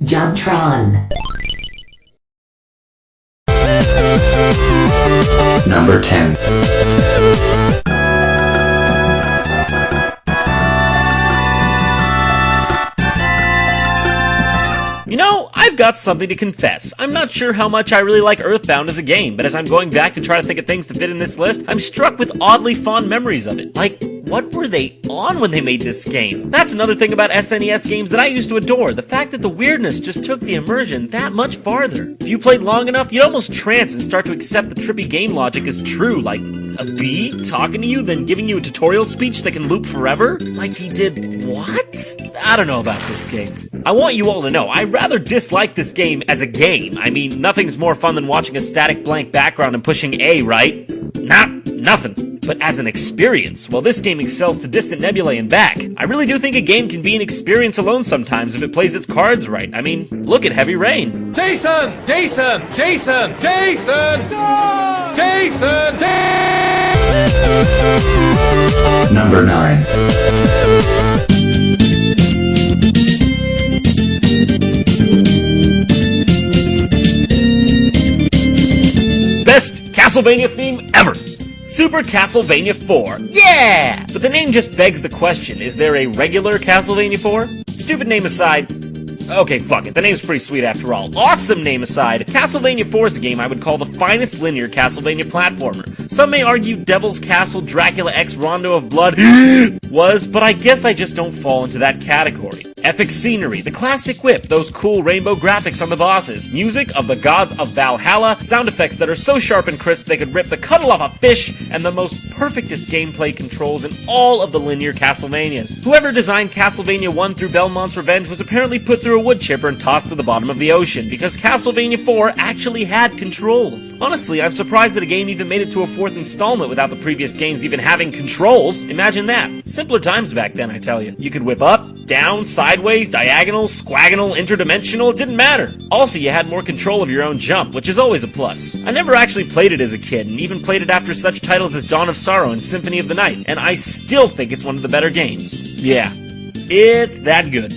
JonTron. Number 10. You know, I've got something to confess. I'm not sure how much I really like Earthbound as a game, but as I'm going back to try to think of things to fit in this list, I'm struck with oddly fond memories of it. Like, what were they on when they made this game? That's another thing about SNES games that I used to adore, the fact that the weirdness just took the immersion that much farther. If you played long enough, you'd almost trance and start to accept the trippy game logic as true, like a bee talking to you, then giving you a tutorial speech that can loop forever? Like he did what? I don't know about this game. I want you all to know, I rather dislike this game as a game. I mean, nothing's more fun than watching a static blank background and pushing A, right? Nothing. But as an experience, well, this game excels to Distant Nebulae and back. I really do think a game can be an experience alone sometimes if it plays its cards right. I mean, look at Heavy Rain. Jason! Number 9. Best Castlevania theme ever! Super Castlevania 4. Yeah! But the name just begs the question, is there a regular Castlevania 4? Stupid name aside, okay, fuck it, the name's pretty sweet after all. Awesome name aside, Castlevania 4 is a game I would call the finest linear Castlevania platformer. Some may argue Devil's Castle Dracula X Rondo of Blood was, but I guess I just don't fall into that category. Epic scenery, the classic whip, those cool rainbow graphics on the bosses, music of the gods of Valhalla, sound effects that are so sharp and crisp they could rip the cuddle off a fish, and the most perfectest gameplay controls in all of the linear Castlevanias. Whoever designed Castlevania 1 through Belmont's Revenge was apparently put through a wood chipper and tossed to the bottom of the ocean, because Castlevania 4 actually had controls. Honestly, I'm surprised that a game even made it to a fourth installment without the previous games even having controls. Imagine that. Simpler times back then, I tell you. You could whip up, down, sideways, diagonal, squagonal, interdimensional, it didn't matter. Also, you had more control of your own jump, which is always a plus. I never actually played it as a kid, and even played it after such titles as Dawn of Sorrow and Symphony of the Night, and I still think it's one of the better games. Yeah, it's that good.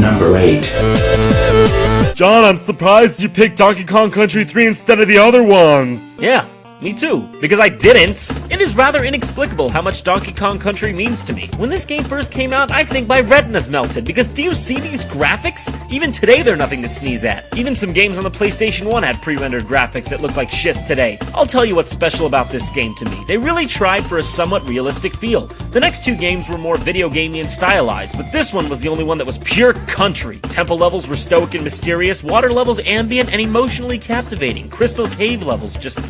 Number 8. John, I'm surprised you picked Donkey Kong Country 3 instead of the other ones. Yeah. Me too, because I didn't. It is rather inexplicable how much Donkey Kong Country means to me. When this game first came out, I think my retinas melted, because do you see these graphics? Even today they're nothing to sneeze at. Even some games on the PlayStation 1 had pre-rendered graphics that look like shiz today. I'll tell you what's special about this game to me. They really tried for a somewhat realistic feel. The next two games were more video gamey and stylized, but this one was the only one that was pure country. Temple levels were stoic and mysterious, water levels ambient and emotionally captivating, crystal cave levels just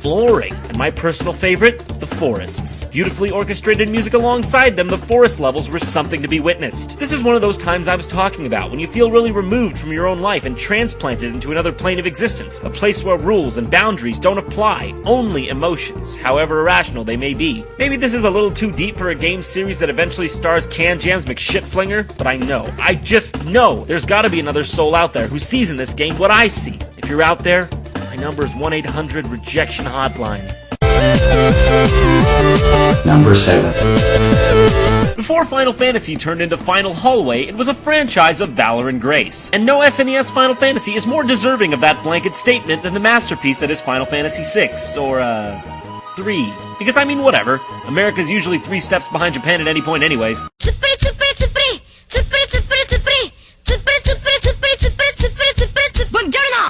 flooring, and my personal favorite, the forests. Beautifully orchestrated music alongside them, the forest levels were something to be witnessed. This is one of those times I was talking about, when you feel really removed from your own life and transplanted into another plane of existence, a place where rules and boundaries don't apply, only emotions, however irrational they may be. Maybe this is a little too deep for a game series that eventually stars Can Jam's McShitflinger, but I just know there's gotta be another soul out there who sees in this game what I see. If you're out there, my number is 1-800-REJECTION hotline. Number 7. Before Final Fantasy turned into Final Hallway, it was a franchise of valor and grace. And no SNES Final Fantasy is more deserving of that blanket statement than the masterpiece that is Final Fantasy 6, or, 3. Because, I mean, whatever. America's usually 3 steps behind Japan at any point anyways.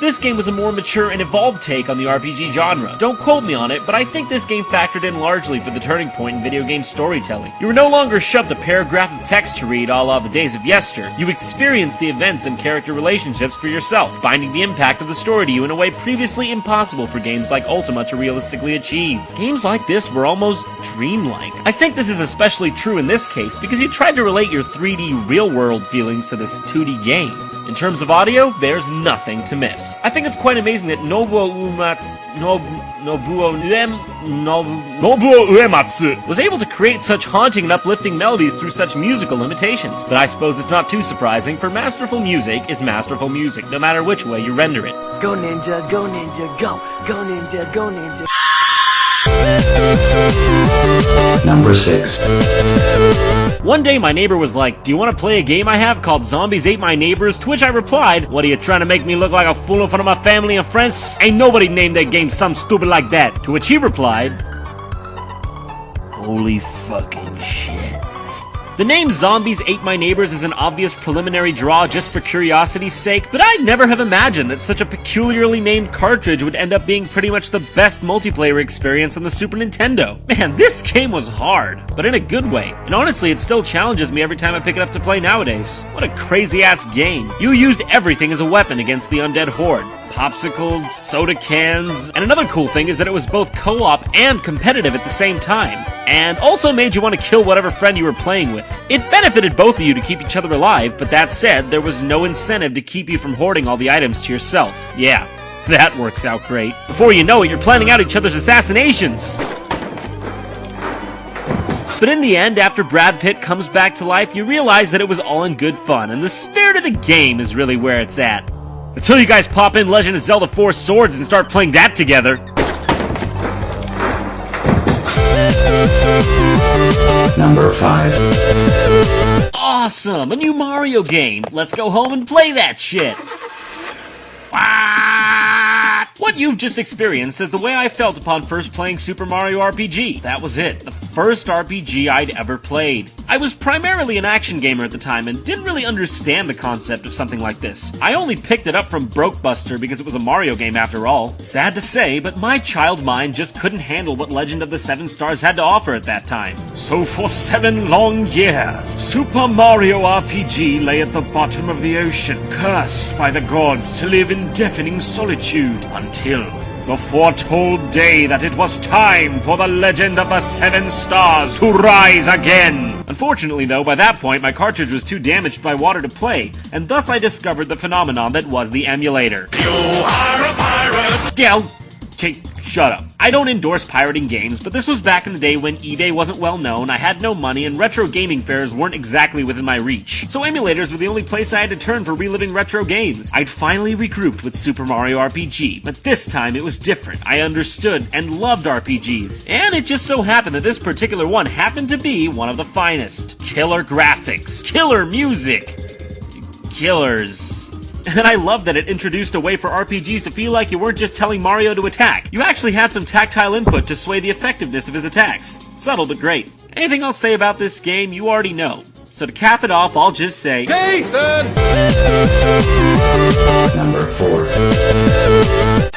This game was a more mature and evolved take on the RPG genre. Don't quote me on it, but I think this game factored in largely for the turning point in video game storytelling. You were no longer shoved a paragraph of text to read a la the days of yester. You experienced the events and character relationships for yourself, finding the impact of the story to you in a way previously impossible for games like Ultima to realistically achieve. Games like this were almost dreamlike. I think this is especially true in this case because you tried to relate your 3D real-world feelings to this 2D game. In terms of audio, there's nothing to miss. I think it's quite amazing that Nobuo Uematsu was able to create such haunting and uplifting melodies through such musical limitations. But I suppose it's not too surprising, for masterful music is masterful music, no matter which way you render it. Go ninja, go ninja, go! Go ninja, go ninja! Number 6. One day my neighbor was like, "Do you want to play a game I have called Zombies Ate My Neighbors?" To which I replied, "What are you trying to make me look like a fool in front of my family and friends? Ain't nobody named their game something stupid like that." To which he replied, "Holy fucking shit." The name Zombies Ate My Neighbors is an obvious preliminary draw just for curiosity's sake, but I'd never have imagined that such a peculiarly named cartridge would end up being pretty much the best multiplayer experience on the Super Nintendo. Man, this game was hard, but in a good way. And honestly, it still challenges me every time I pick it up to play nowadays. What a crazy-ass game. You used everything as a weapon against the undead horde. Popsicles, soda cans, and another cool thing is that it was both co-op and competitive at the same time, and also made you want to kill whatever friend you were playing with. It benefited both of you to keep each other alive, but that said, there was no incentive to keep you from hoarding all the items to yourself. Yeah, that works out great. Before you know it, you're planning out each other's assassinations. But in the end, after Brad Pitt comes back to life, you realize that it was all in good fun, and the spirit of the game is really where it's at. Until you guys pop in Legend of Zelda 4 Swords and start playing that together. Number 5. Awesome! A new Mario game! Let's go home and play that shit! What you've just experienced is the way I felt upon first playing Super Mario RPG. That was it. The first RPG I'd ever played. I was primarily an action gamer at the time and didn't really understand the concept of something like this. I only picked it up from Brokebuster because it was a Mario game after all. Sad to say, but my child mind just couldn't handle what Legend of the Seven Stars had to offer at that time. So for 7 long years, Super Mario RPG lay at the bottom of the ocean, cursed by the gods to live in deafening solitude, until the foretold day that it was time for the Legend of the Seven Stars to rise again. Unfortunately though, by that point my cartridge was too damaged by water to play, and thus I discovered the phenomenon that was the emulator. You are a pirate! Shut up. I don't endorse pirating games, but this was back in the day when eBay wasn't well known, I had no money, and retro gaming fairs weren't exactly within my reach. So emulators were the only place I had to turn for reliving retro games. I'd finally regrouped with Super Mario RPG, but this time it was different. I understood and loved RPGs. And it just so happened that this particular one happened to be one of the finest. Killer graphics, killer music, killers. And I love that it introduced a way for RPGs to feel like you weren't just telling Mario to attack. You actually had some tactile input to sway the effectiveness of his attacks. Subtle but great. Anything I'll say about this game, you already know. So to cap it off, I'll just say... Jason! Number 4.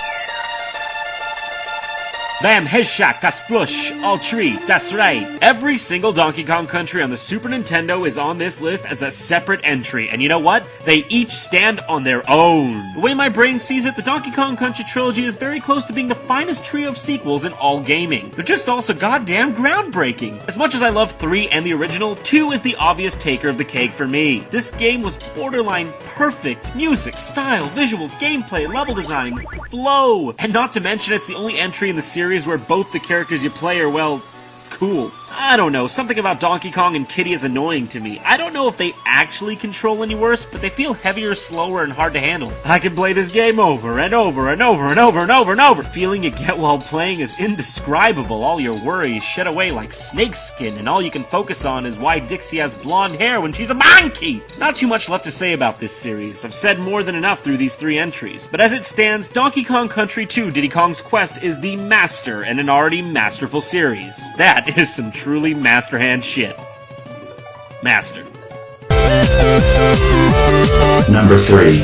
Bam, headshot, kasplush, all tree, that's right. Every single Donkey Kong Country on the Super Nintendo is on this list as a separate entry, and you know what? They each stand on their own. The way my brain sees it, the Donkey Kong Country trilogy is very close to being the finest trio of sequels in all gaming. They're just also goddamn groundbreaking. As much as I love 3 and the original, 2 is the obvious taker of the cake for me. This game was borderline perfect. Music, style, visuals, gameplay, level design, flow. And not to mention it's the only entry in the series where both the characters you play are, well, cool. I don't know, something about Donkey Kong and Kiddy is annoying to me. I don't know if they actually control any worse, but they feel heavier, slower, and hard to handle. I can play this game over and over and over and over and over and over. Feeling you get while playing is indescribable. All your worries shed away like snakeskin, and all you can focus on is why Dixie has blonde hair when she's a monkey. Not too much left to say about this series. I've said more than enough through these 3 entries, but as it stands, Donkey Kong Country 2 Diddy Kong's Quest is the master in an already masterful series. That is some truly master hand shit. Master. Number 3.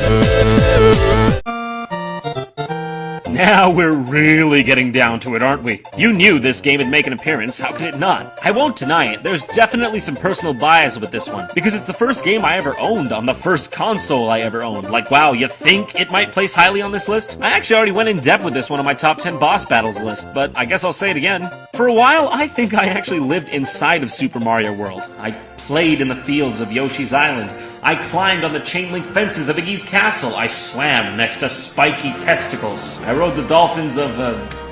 Now we're really getting down to it, aren't we? You knew this game would make an appearance, how could it not? I won't deny it, there's definitely some personal bias with this one, because it's the first game I ever owned on the first console I ever owned. Like, wow, you think it might place highly on this list? I actually already went in depth with this one on my top 10 boss battles list, but I guess I'll say it again. For a while, I think I actually lived inside of Super Mario World. I played in the fields of Yoshi's Island. I climbed on the chain link fences of Iggy's castle. I swam next to spiky testicles. I rode the dolphins of,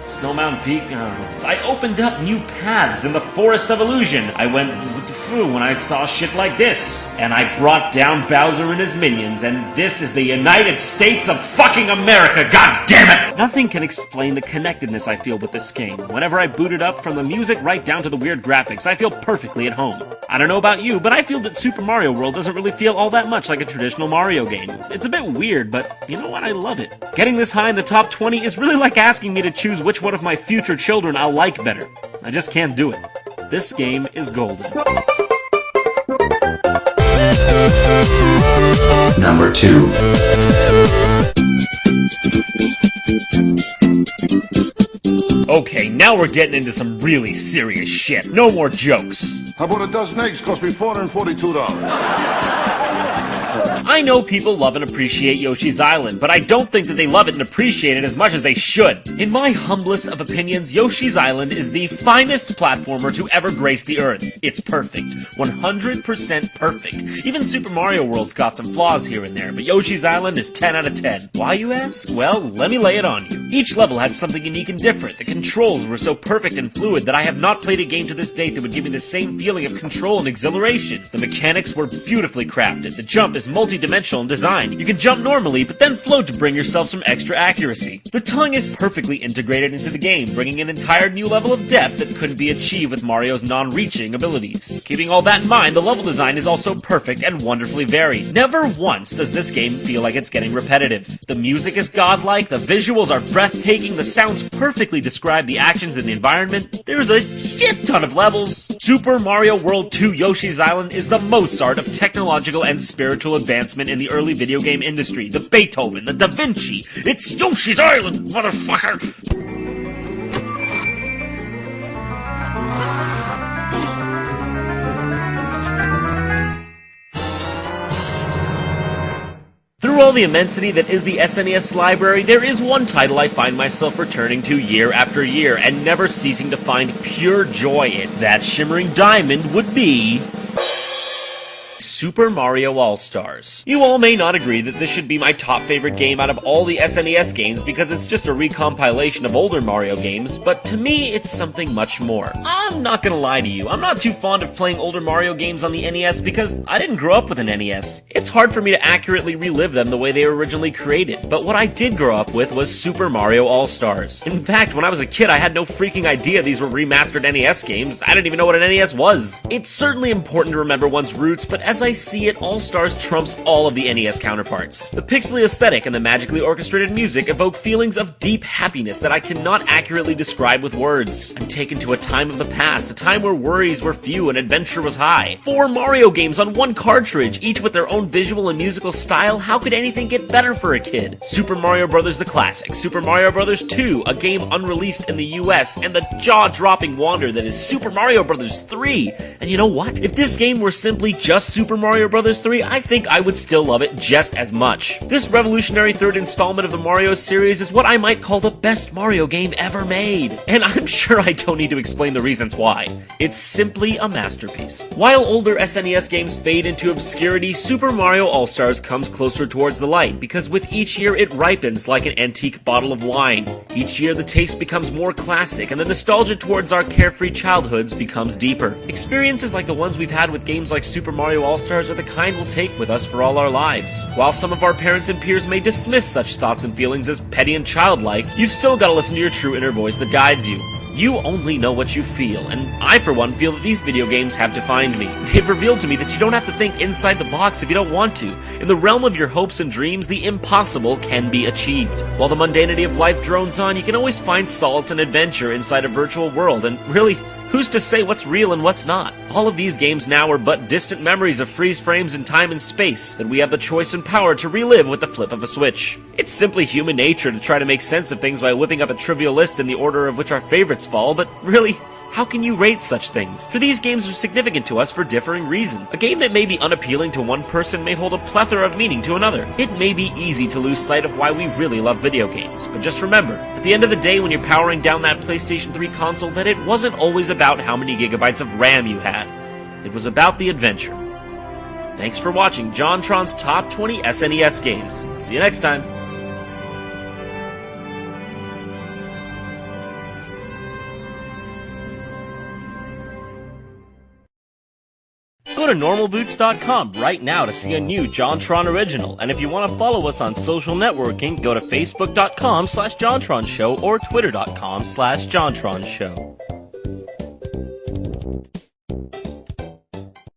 Snow Mountain Peak? I don't know. I opened up new paths in the Forest of Illusion. I went through when I saw shit like this. And I brought down Bowser and his minions, and this is the United States of fucking America, god damn it! Nothing can explain the connectedness I feel with this game. Whenever I boot it up, from the music right down to the weird graphics, I feel perfectly at home. I don't know about you, but I feel that Super Mario World doesn't really feel all that much like a traditional Mario game. It's a bit weird, but you know what? I love it. Getting this high in the top 20 is really like asking me to choose which one of my future children I'll like better. I just can't do it. This game is golden. Number 2. Okay, now we're getting into some really serious shit. No more jokes. How about a dozen eggs? Cost me $442. I know people love and appreciate Yoshi's Island, but I don't think that they love it and appreciate it as much as they should. In my humblest of opinions, Yoshi's Island is the finest platformer to ever grace the earth. It's perfect. 100% perfect. Even Super Mario World's got some flaws here and there, but Yoshi's Island is 10 out of 10. Why, you ask? Well, let me lay it on you. Each level had something unique and different. The controls were so perfect and fluid that I have not played a game to this date that would give me the same feeling of control and exhilaration. The mechanics were beautifully crafted. The jump is multi-dimensional in design. You can jump normally, but then float to bring yourself some extra accuracy. The tongue is perfectly integrated into the game, bringing an entire new level of depth that couldn't be achieved with Mario's non-reaching abilities. Keeping all that in mind, the level design is also perfect and wonderfully varied. Never once does this game feel like it's getting repetitive. The music is godlike, the visuals are breathtaking, the sounds perfectly describe the actions in the environment. There's a shit ton of levels. Super Mario World 2 Yoshi's Island is the Mozart of technological and spiritual advancement in the early video game industry. The Beethoven, the Da Vinci. It's Yoshi's Island, motherfucker! Through all the immensity that is the SNES library, there is one title I find myself returning to year after year and never ceasing to find pure joy in. That shimmering diamond would be Super Mario All-Stars. You all may not agree that this should be my top favorite game out of all the SNES games because it's just a recompilation of older Mario games, but to me, it's something much more. I'm not gonna lie to you, I'm not too fond of playing older Mario games on the NES because I didn't grow up with an NES. It's hard for me to accurately relive them the way they were originally created, but what I did grow up with was Super Mario All-Stars. In fact, when I was a kid, I had no freaking idea these were remastered NES games. I didn't even know what an NES was. It's certainly important to remember one's roots, but as I see it, All-Stars trumps all of the NES counterparts. The pixely aesthetic and the magically orchestrated music evoke feelings of deep happiness that I cannot accurately describe with words. I'm taken to a time of the past, a time where worries were few and adventure was high. 4 Mario games on one cartridge, each with their own visual and musical style. How could anything get better for a kid? Super Mario Bros. The Classic, Super Mario Bros. 2, a game unreleased in the US, and the jaw-dropping wonder that is Super Mario Bros. 3. And you know what? If this game were simply just Super Mario Bros. 3, I think I would still love it just as much. This revolutionary third installment of the Mario series is what I might call the best Mario game ever made. And I'm sure I don't need to explain the reasons why. It's simply a masterpiece. While older SNES games fade into obscurity, Super Mario All-Stars comes closer towards the light, because with each year it ripens like an antique bottle of wine. Each year the taste becomes more classic, and the nostalgia towards our carefree childhoods becomes deeper. Experiences like the ones we've had with games like Super Mario All-Stars are the kind we'll take with us for all our lives. While some of our parents and peers may dismiss such thoughts and feelings as petty and childlike, you've still got to listen to your true inner voice that guides you. You only know what you feel, and I for one feel that these video games have defined me. They've revealed to me that you don't have to think inside the box if you don't want to. In the realm of your hopes and dreams, the impossible can be achieved. While the mundanity of life drones on, you can always find solace and adventure inside a virtual world, and really, who's to say what's real and what's not? All of these games now are but distant memories of freeze frames in time and space that we have the choice and power to relive with the flip of a switch. It's simply human nature to try to make sense of things by whipping up a trivial list in the order of which our favorites fall, but really, how can you rate such things? For these games are significant to us for differing reasons. A game that may be unappealing to one person may hold a plethora of meaning to another. It may be easy to lose sight of why we really love video games, but just remember, at the end of the day when you're powering down that PlayStation 3 console, that it wasn't always about how many gigabytes of RAM you had. It was about the adventure. Thanks for watching JonTron's Top 20 SNES Games. See you next time. Go to normalboots.com right now to see a new JonTron original, and if you want to follow us on social networking, go to facebook.com/JonTronShow or twitter.com/JonTronShow.